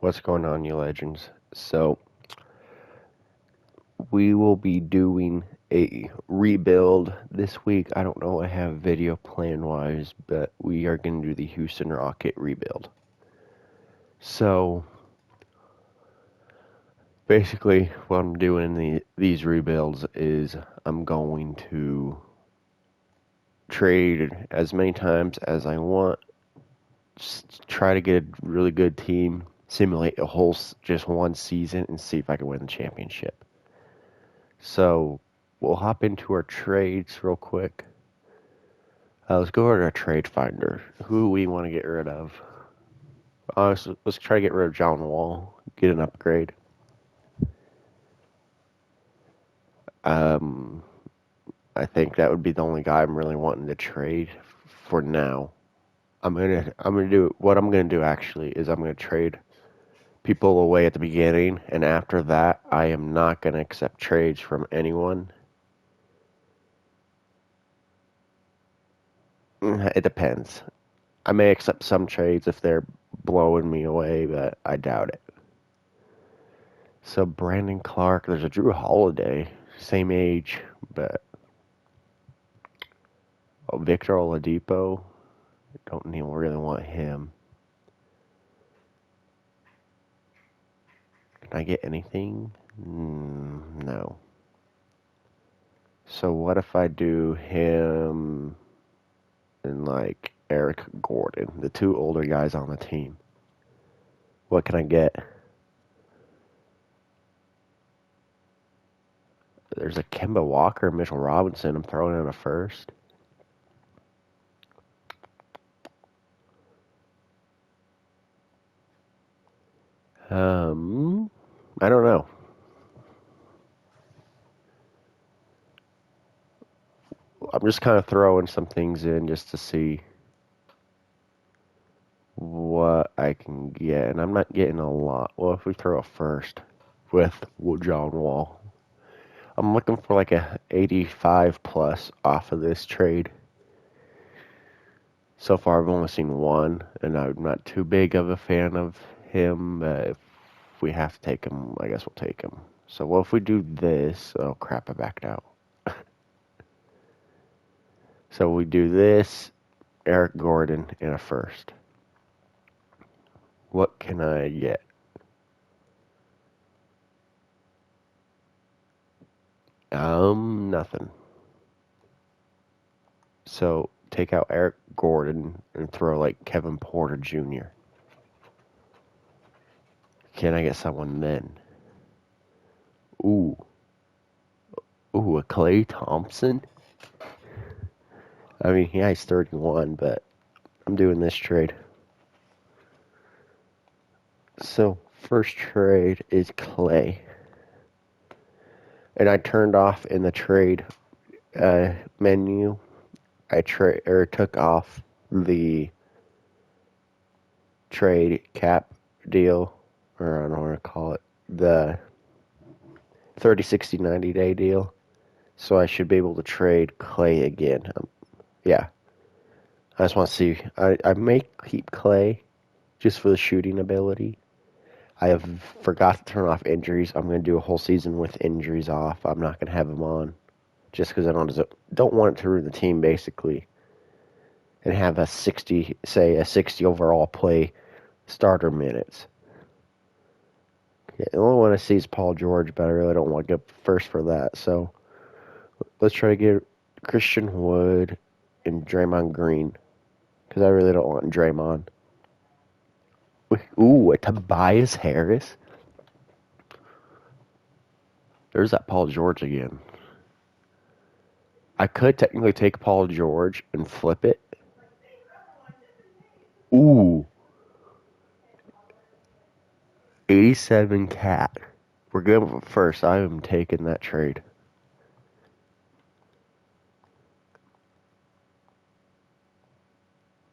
What's going on, you legends? So, we will be doing a rebuild this week. I don't know what I have video plan wise, but we are going to do the Houston Rocket rebuild. So, basically, what I'm doing in these rebuilds is I'm going to trade as many times as I want, just try to get a really good team, simulate a whole just one season, and see if I can win the championship. So we'll hop into our trades real quick. Let's go over to our trade finder. Who we want to get rid of? Honestly, let's try to get rid of John Wall. Get an upgrade. I think that would be the only guy I'm really wanting to trade for now. I'm gonna do what I'm gonna do actually is I'm gonna trade people away at the beginning, and after that, I am not gonna accept trades from anyone. It depends. I may accept some trades if they're blowing me away, but I doubt it. So Brandon Clark, there's a Drew Holiday, same age, but Victor Oladipo, don't even really want him. Can I get anything? No. So what if I do him and like Eric Gordon, the two older guys on the team? What can I get? There's a Kemba Walker, Mitchell Robinson. I'm throwing in a first. I don't know. I'm just kind of throwing some things in just to see what I can get, and I'm not getting a lot. Well, if we throw a first with John Wall, I'm looking for like a 85 plus off of this trade. So far, I've only seen one, and I'm not too big of a fan of him, but if we have to take him, I guess we'll take him. So, well, if we do this, oh crap, I backed out. So we do this, Eric Gordon, in a first. What can I get? Nothing. So take out Eric Gordon and throw like Kevin Porter Jr. Can I get someone then? Ooh. Ooh, a Klay Thompson? I mean, yeah, he's 31, but I'm doing this trade. So, first trade is Klay. And I turned off in the trade menu. I took off the trade cap deal, or I don't want to call it the 30, 60, 90 day deal. So I should be able to trade Klay again. Yeah. I just want to see. I may keep Klay just for the shooting ability. I have forgot to turn off injuries. I'm going to do a whole season with injuries off. I'm not going to have him on just because I don't want it to ruin the team, basically, and have a 60 overall play starter minutes. Yeah, the only one I see is Paul George, but I really don't want to go first for that. So let's try to get Christian Wood and Draymond Green because I really don't want Draymond. Ooh, a Tobias Harris. There's that Paul George again. I could technically take Paul George and flip it. Ooh. 87 cat. We're good with first. I am taking that trade.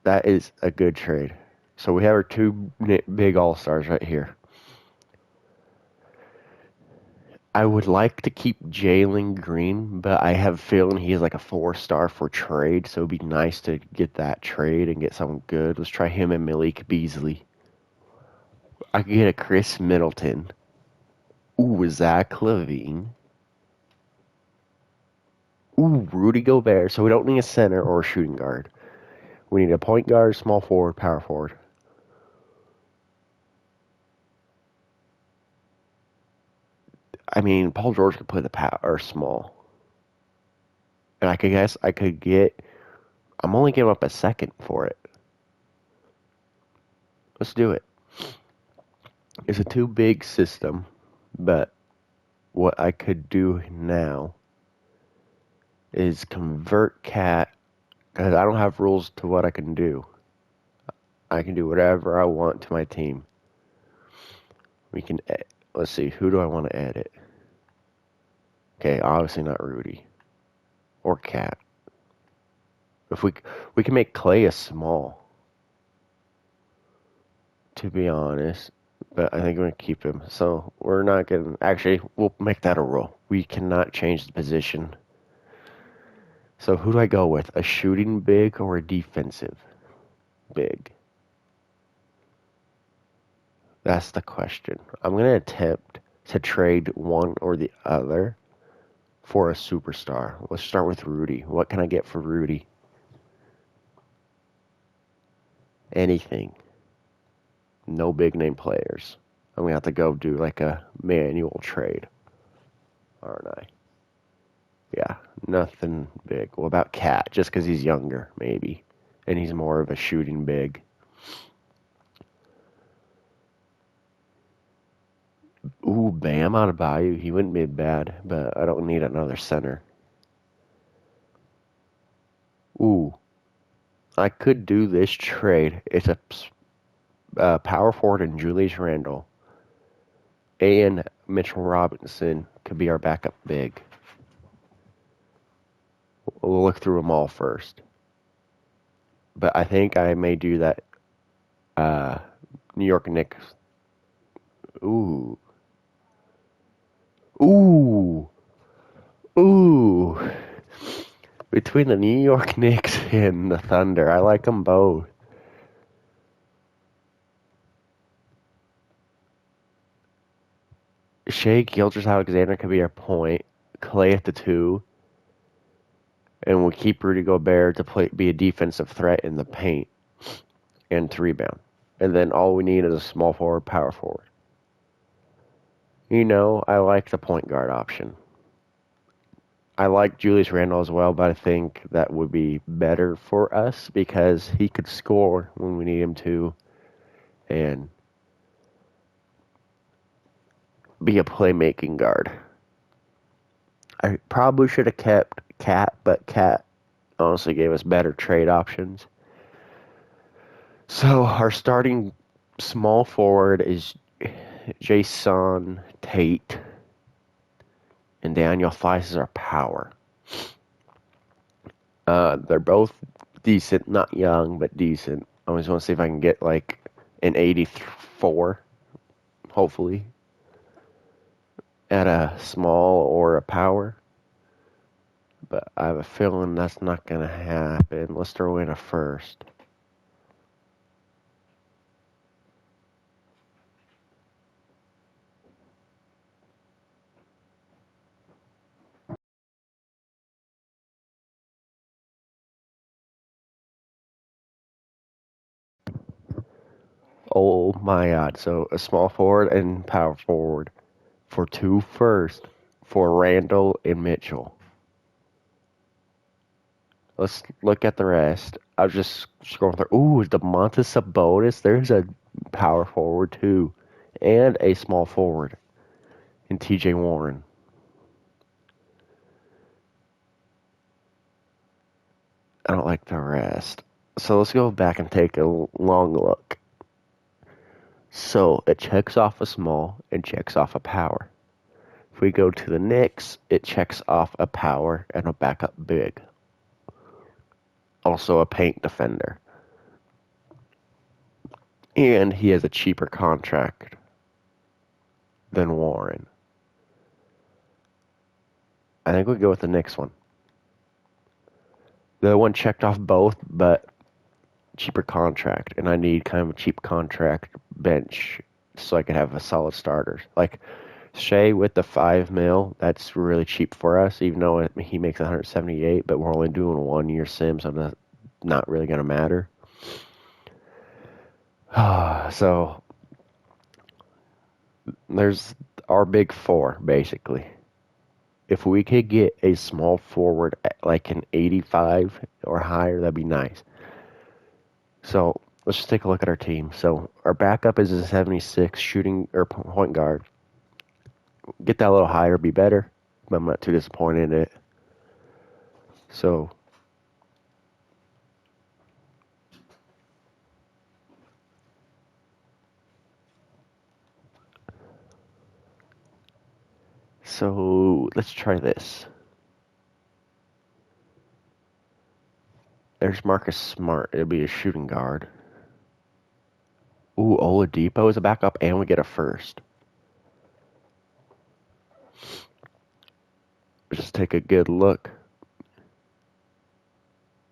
That is a good trade. So we have our two big all-stars right here. I would like to keep Jalen Green, but I have a feeling he is like a 4-star for trade, so it'd be nice to get that trade and get something good. Let's try him and Malik Beasley. I could get a Chris Middleton. Ooh, Zach LaVine. Ooh, Rudy Gobert. So we don't need a center or a shooting guard. We need a point guard, small forward, power forward. I mean, Paul George could play the power or small, and I could guess I could get. I'm only giving up a second for it. Let's do it. It's a too big system, but what I could do now is convert cat because I don't have rules to what I can do. I can do whatever I want to my team. We can. Let's see. Who do I want to edit? Okay, obviously not Rudy or Cat. If we can make Clay a small, to be honest, but I think we're gonna keep him. So we're not gonna actually. We'll make that a rule. We cannot change the position. So who do I go with? A shooting big or a defensive big? That's the question. I'm gonna attempt to trade one or the other for a superstar. Let's start with Rudy. What can I get for Rudy? Anything. No big name players. I'm gonna have to go do like a manual trade, aren't I? Yeah, nothing big. What about Cat? Just because he's younger, maybe, and he's more of a shooting big. Ooh, Bam out of Bayou. He wouldn't be bad, but I don't need another center. Ooh, I could do this trade. It's a power forward and Julius Randle, and Mitchell Robinson could be our backup big. We'll look through them all first. But I think I may do that. New York Knicks. Ooh. Ooh. Ooh. Between the New York Knicks and the Thunder, I like them both. Shea Gilgeous-Alexander could be our point. Clay at the two. And we'll keep Rudy Gobert to be a defensive threat in the paint and to rebound. And then all we need is a small forward, power forward. You know, I like the point guard option. I like Julius Randle as well, but I think that would be better for us because he could score when we need him to and be a playmaking guard. I probably should have kept Cat, but Cat honestly gave us better trade options. So our starting small forward is Jason Tate, and Daniel Theis is our power. They're both decent, not young, but decent. I always want to see if I can get like an 84, hopefully, at a small or a power. But I have a feeling that's not going to happen. Let's throw in a first. Oh my god. So a small forward and power forward for two first for Randall and Mitchell. Let's look at the rest. I was just scrolling through. Ooh, Domantas Sabonis. There's a power forward too. And a small forward in TJ Warren. I don't like the rest. So let's go back and take a long look. So it checks off a small and checks off a power. If we go to the Knicks, it checks off a power and a backup big. Also a paint defender. And he has a cheaper contract than Warren. I think we go with the Knicks one. The other one checked off both, but cheaper contract. And I need kind of a cheap contract bench so I could have a solid starter. Like Shea with the 5 mil, that's really cheap for us, even though he makes 178, but we're only doing 1 year sim, so that's not really going to matter. So there's our big four, basically. If we could get a small forward like an 85 or higher, that'd be nice. So let's just take a look at our team. So our backup is a 76 shooting or point guard. Get that a little higher, be better, but I'm not too disappointed in it. So let's try this. There's Marcus Smart. It'll be a shooting guard. Ooh, Oladipo is a backup, and we get a first. Just take a good look.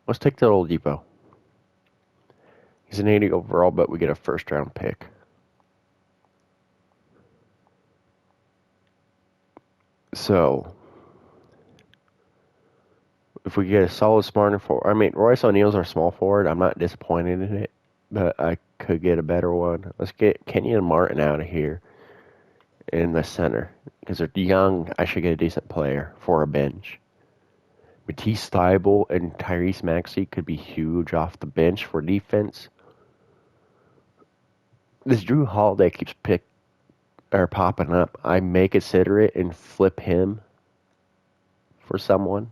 Let's take the Oladipo. He's an 80 overall, but we get a first round pick. So if we get a solid smarter forward, I mean, Royce O'Neal's our small forward. I'm not disappointed in it, but I could get a better one. Let's get Kenyon Martin out of here in the center because they're young. I should get a decent player for a bench. Matisse Thybulle and Tyrese Maxey could be huge off the bench for defense. This Drew Holiday keeps popping up. I may consider it and flip him for someone.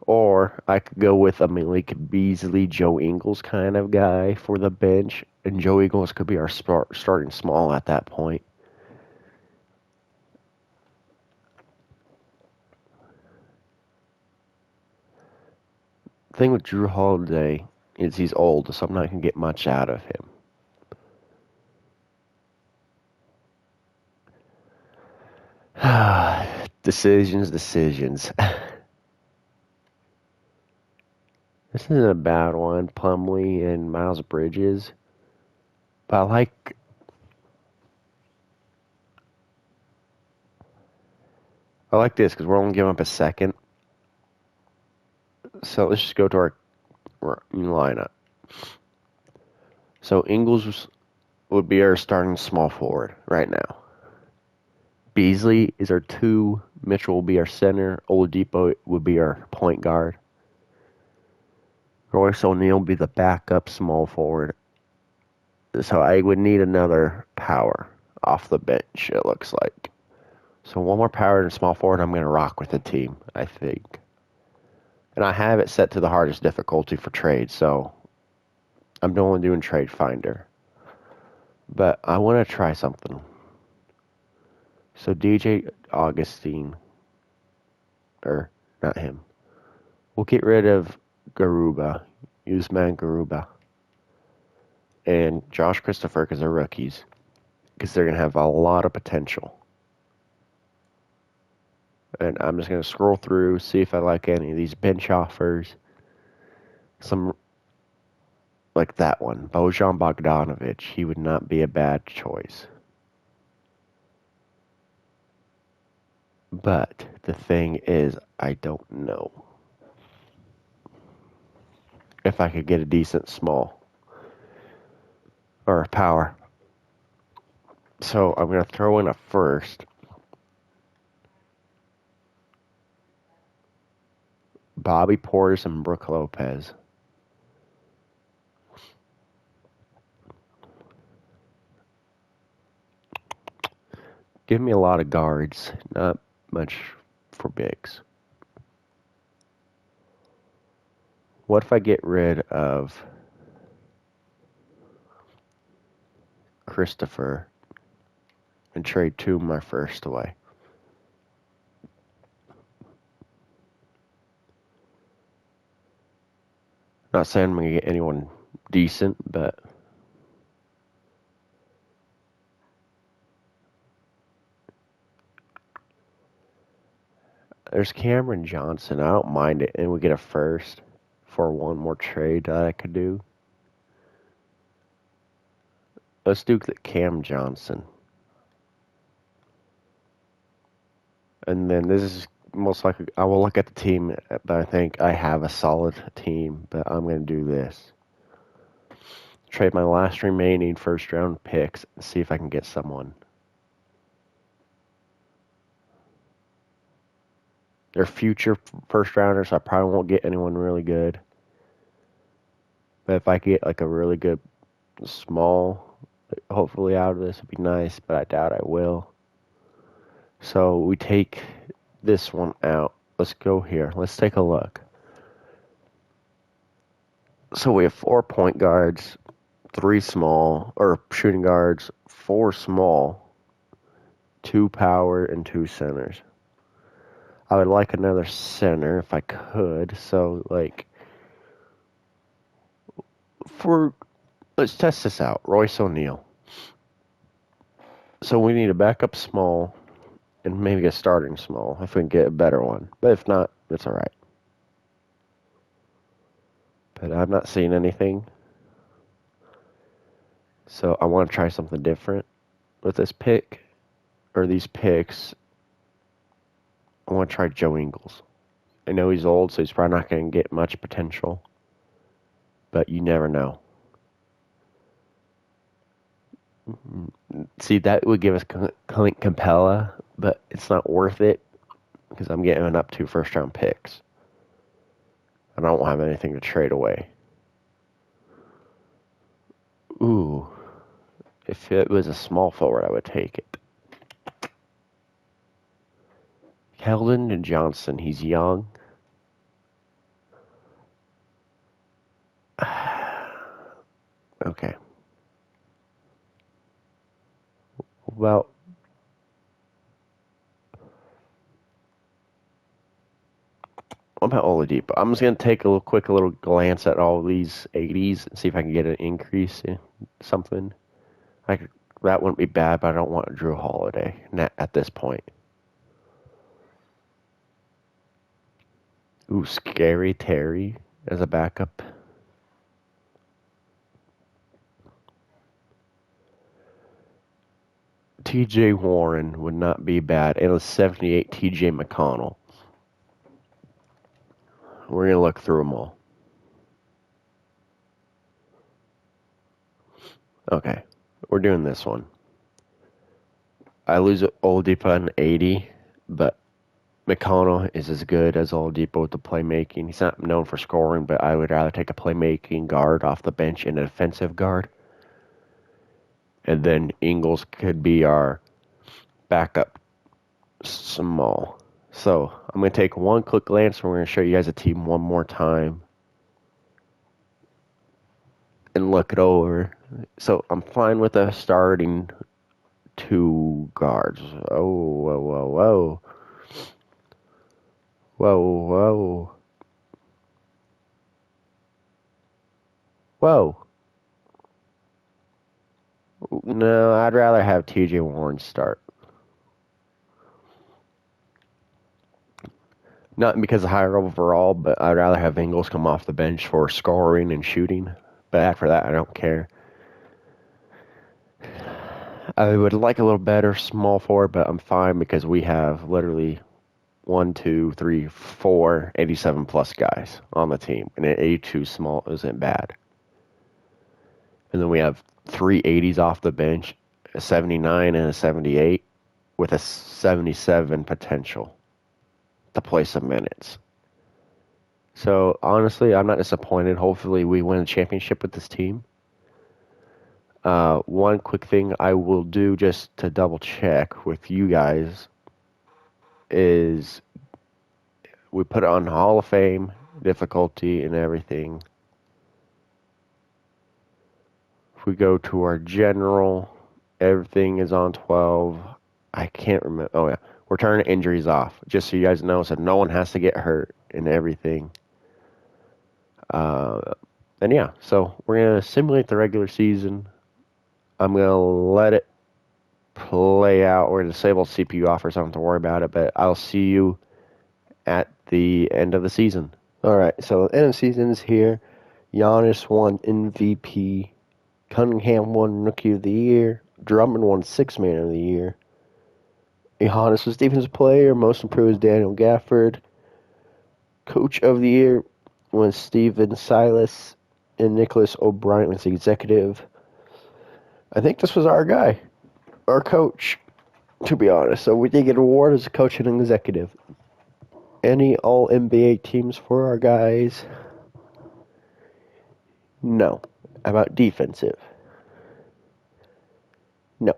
Or I could go with a Malik Beasley, Joe Ingles kind of guy for the bench. And Joe Ingles could be our starting small at that point. The thing with Drew Holiday is he's old, so I'm not going to get much out of him. Decisions. This isn't a bad one, Plumlee and Miles Bridges. But I like this because we're only giving up a second. So let's just go to our lineup. So Ingles would be our starting small forward right now. Beasley is our 2. Mitchell will be our center. Oladipo would be our point guard. Royce O'Neal will be the backup small forward. So I would need another power off the bench, it looks like. So one more power and small forward, I'm going to rock with the team, I think. And I have it set to the hardest difficulty for trade, so I'm only doing Trade Finder. But I want to try something. So DJ Augustine, or not him. We'll get rid of Garuba, Usman Garuba, and Josh Christopher because they're rookies, because they're going to have a lot of potential. And I'm just going to scroll through, see if I like any of these bench offers. Some, like that one, Bojan Bogdanovic, he would not be a bad choice. But the thing is, I don't know if I could get a decent small or a power. So I'm going to throw in a first. Bobby Portis and Brook Lopez. Give me a lot of guards, not much for bigs. What if I get rid of Christopher and trade 2 of my first away? Not saying I'm going to get anyone decent, but there's Cameron Johnson. I don't mind it, and we get a first for one more trade that I could do. Let's do the Cam Johnson. And then this is most likely, I will look at the team, but I think I have a solid team, but I'm going to do this. Trade my last remaining first round picks and see if I can get someone. They're future first rounders. I probably won't get anyone really good. But if I get like a really good small, hopefully out of this, it'd be nice, but I doubt I will. So we take this one out. Let's go here. Let's take a look. So we have 4 point guards, 3 small, or shooting guards, 4 small, 2 power, and 2 centers. I would like another center if I could. So, like, let's test this out. Royce O'Neal. So we need a backup small and maybe a starting small if we can get a better one. But if not, it's all right. But I'm not seeing anything. So I want to try something different with this pick, or these picks. I want to try Joe Ingles. I know he's old, so he's probably not going to get much potential. But you never know. See, that would give us Clint Capella, but it's not worth it because I'm getting up 2 first-round picks. I don't have anything to trade away. Ooh. If it was a small forward, I would take it. Keldon Johnson, he's young. Okay. Well, what about Oladipo? I'm just going to take a little glance at all these 80s and see if I can get an increase in something. That wouldn't be bad, but I don't want Drew Holiday at this point. Ooh, Scary Terry as a backup. TJ Warren would not be bad. And a 78 TJ McConnell. We're going to look through them all. Okay, we're doing this one. I lose Oladipo an 80, but McConnell is as good as Oladipo with the playmaking. He's not known for scoring, but I would rather take a playmaking guard off the bench and a defensive guard. And then Ingles could be our backup small. So I'm going to take one quick glance, and we're going to show you guys a team one more time and look it over. So I'm fine with a starting 2 guards. Oh, whoa, whoa, whoa. Whoa, whoa. Whoa. No, I'd rather have TJ Warren start. Not because of higher overall, but I'd rather have Ingles come off the bench for scoring and shooting. But after that, I don't care. I would like a little better small forward, but I'm fine because we have literally 1, 2, 3, 4 87 plus guys on the team. And an 82 small isn't bad. And then we have 3 80s off the bench, a 79 and a 78 with a 77 potential to play some minutes. So honestly, I'm not disappointed. Hopefully we win a championship with this team. One quick thing I will do just to double check with you guys is we put it on Hall of Fame, difficulty and everything. If we go to our general, everything is on 12. I can't remember. Oh, yeah. We're turning injuries off, just so you guys know, so no one has to get hurt and everything. And yeah, so we're going to simulate the regular season. I'm going to let it play out. We're going to disable CPU offers. I don't have to worry about it, but I'll see you at the end of the season. All right, so the end of the season is here. Giannis won MVP Cunningham won Rookie of the Year. Drummond won Sixth Man of the Year. Giannis was Defensive Player. Most Improved was Daniel Gafford. Coach of the Year was Steven Silas. And Nicholas O'Brien was the Executive. I think this was our guy. Our coach, to be honest. So we did get an award as a coach and an executive. Any All-NBA teams for our guys? No. How about defensive? No.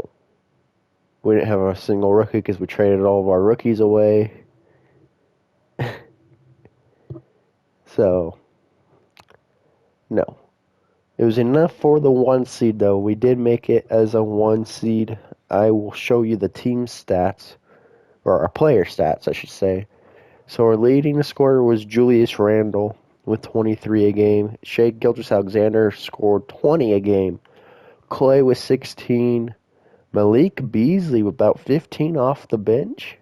We didn't have a single rookie because we traded all of our rookies away. So, no. It was enough for the 1 seed, though. We did make it as a 1 seed. I will show you the team stats, or our player stats, I should say. So our leading scorer was Julius Randle with 23 a game. Shai Gilgeous-Alexander scored 20 a game. Clay with 16. Malik Beasley with about 15 off the bench.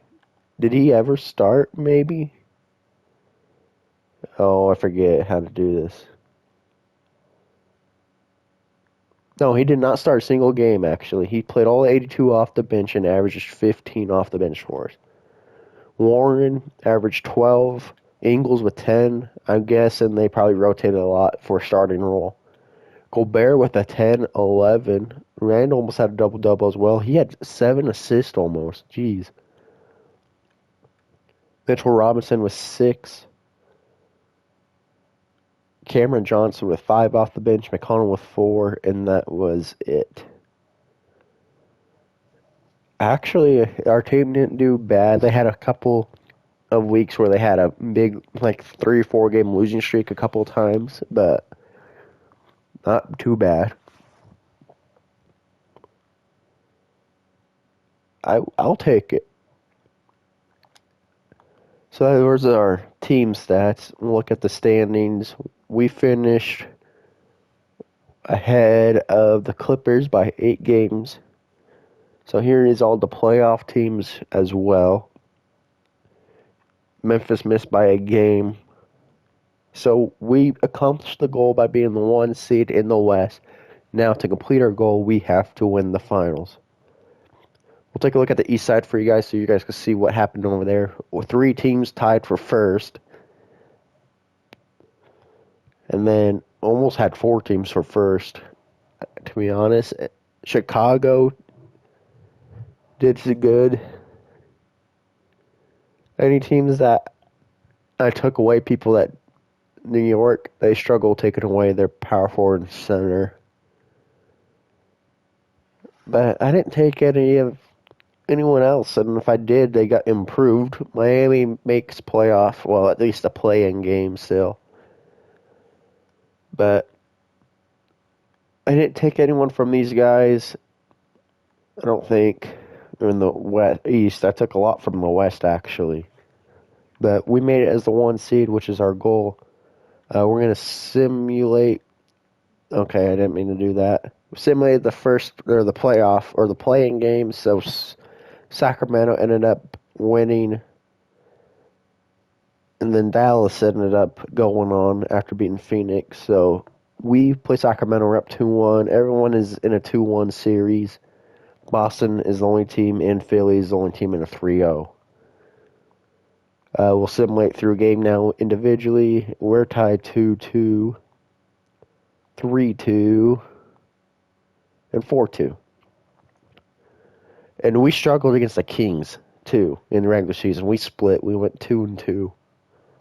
Did he ever start, maybe? Oh, I forget how to do this. No, he did not start a single game, actually. He played all 82 off the bench and averaged 15 off the bench for us. Warren averaged 12. Ingles with 10. I'm guessing they probably rotated a lot for starting role. Gobert with a 10, 11. Randall almost had a double-double as well. He had 7 assists almost. Jeez. Mitchell Robinson with 6. Cameron Johnson with 5 off the bench. McConnell with 4. And that was it. Actually, our team didn't do bad. They had a couple of weeks where they had a big, 3 or 4 game losing streak a couple of times, but not too bad. I'll take it. So those are our team stats. We'll look at the standings. We finished ahead of the Clippers by 8 games. So here is all the playoff teams as well. Memphis missed by a game. So we accomplished the goal by being the 1 seed in the West. Now to complete our goal, we have to win the finals. We'll take a look at the East side for you guys so you guys can see what happened over there. 3 teams tied for first. And then almost had 4 teams for first, to be honest. Chicago did good. Any teams that I took away, people that New York, they struggle taking away their power forward and center. But I didn't take any of anyone else, and if I did, they got improved. Miami makes playoff, well, at least a play-in game still. But I didn't take anyone from these guys. I don't think. In the West, East, I took a lot from the West, actually. But we made it as the 1 seed, which is our goal. We're going to simulate. Okay, I didn't mean to do that. We simulated the first, or the playoff, or the play-in game, so Sacramento ended up winning. And then Dallas ended up going on after beating Phoenix. So we play Sacramento, we're up 2-1. Everyone is in a 2-1 series. Boston is the only team, and Philly is the only team in a 3-0. We'll simulate through a game now individually. We're tied 2-2, 3-2, and 4-2. And we struggled against the Kings, too, in the regular season. We split. We went 2-2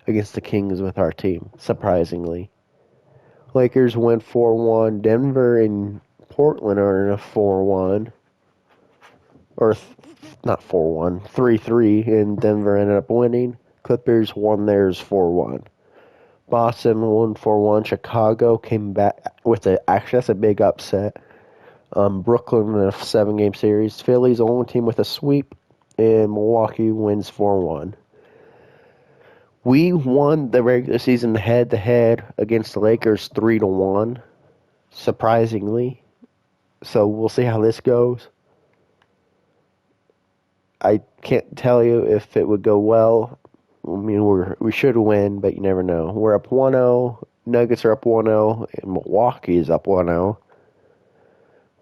against the Kings with our team, surprisingly. Lakers went 4-1. Denver and Portland are in a 4-1. Or not 4-1, 3-3, and Denver ended up winning. Clippers won theirs 4-1. Boston won 4-1. Chicago came back with actually that's a big upset. Brooklyn in a 7-game series. Philly's the only team with a sweep, and Milwaukee wins 4-1. We won the regular season head-to-head against the Lakers 3-1, surprisingly. So we'll see how this goes. I can't tell you if it would go well. I mean, we should win, but you never know. We're up 1-0. Nuggets are up 1-0. And Milwaukee is up 1-0.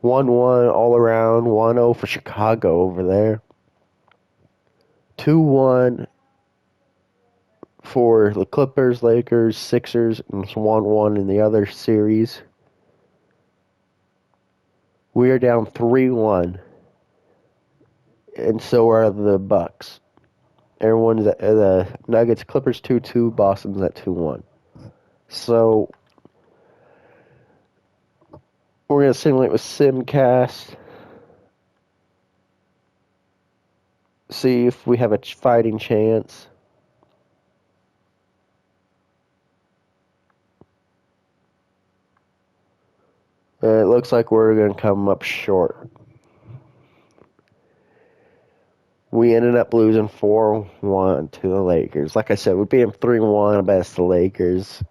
1-1 all around. 1-0 for Chicago over there. 2-1 for the Clippers, Lakers, Sixers, and it's 1-1 in the other series. We are down 3-1, and so are the Bucks. Everyone's at the Nuggets, Clippers 2-2, Boston's at 2-1. So we're gonna simulate with Simcast. See if we have a fighting chance. It looks like we're going to come up short. We ended up losing 4-1 to the Lakers. Like I said, we beat them 3-1 against the Lakers.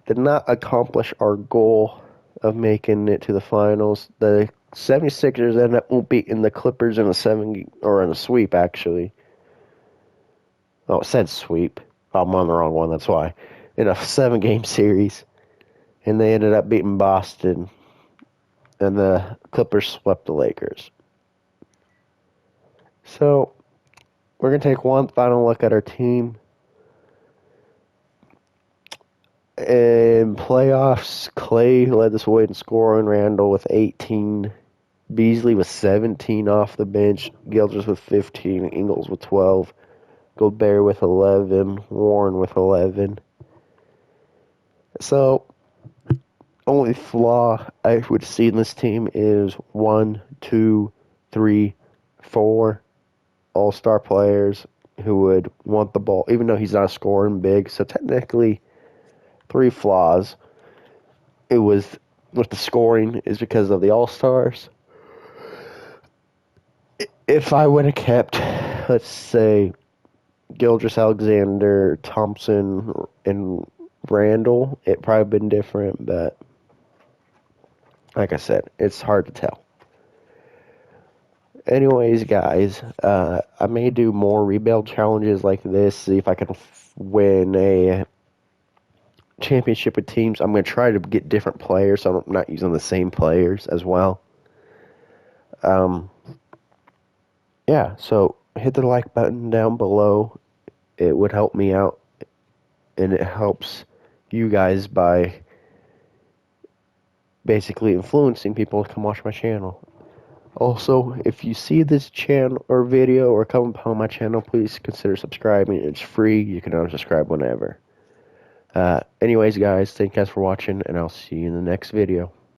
Did not accomplish our goal of making it to the finals. The 76ers ended up beating the Clippers in a sweep, actually. Oh, it said sweep. I'm on the wrong one, that's why. In a 7-game series. And they ended up beating Boston. And the Clippers swept the Lakers. So, we're going to take one final look at our team. In playoffs, Clay led this way in scoring, Randall with 18, Beasley with 17 off the bench, Gilders with 15, Ingles with 12, Gobert with 11, Warren with 11. So, only flaw I would see in this team is 1, 2, 3, 4 all-star players who would want the ball, even though he's not scoring big. So technically, 3 flaws. It was with the scoring is because of the all-stars. If I would have kept, let's say, Gilders, Alexander, Thompson, and Randall, it probably been different, but like I said, it's hard to tell. Anyways, guys, I may do more rebuild challenges like this, see if I can win a championship with teams. I'm going to try to get different players, so I'm not using the same players as well. Yeah, so hit the like button down below. It would help me out, and it helps you guys by basically influencing people to come watch my channel. Also, if you see this channel or video or come upon my channel, please consider subscribing. It's free. You can unsubscribe whenever. Anyways, guys, thank you guys for watching, and I'll see you in the next video.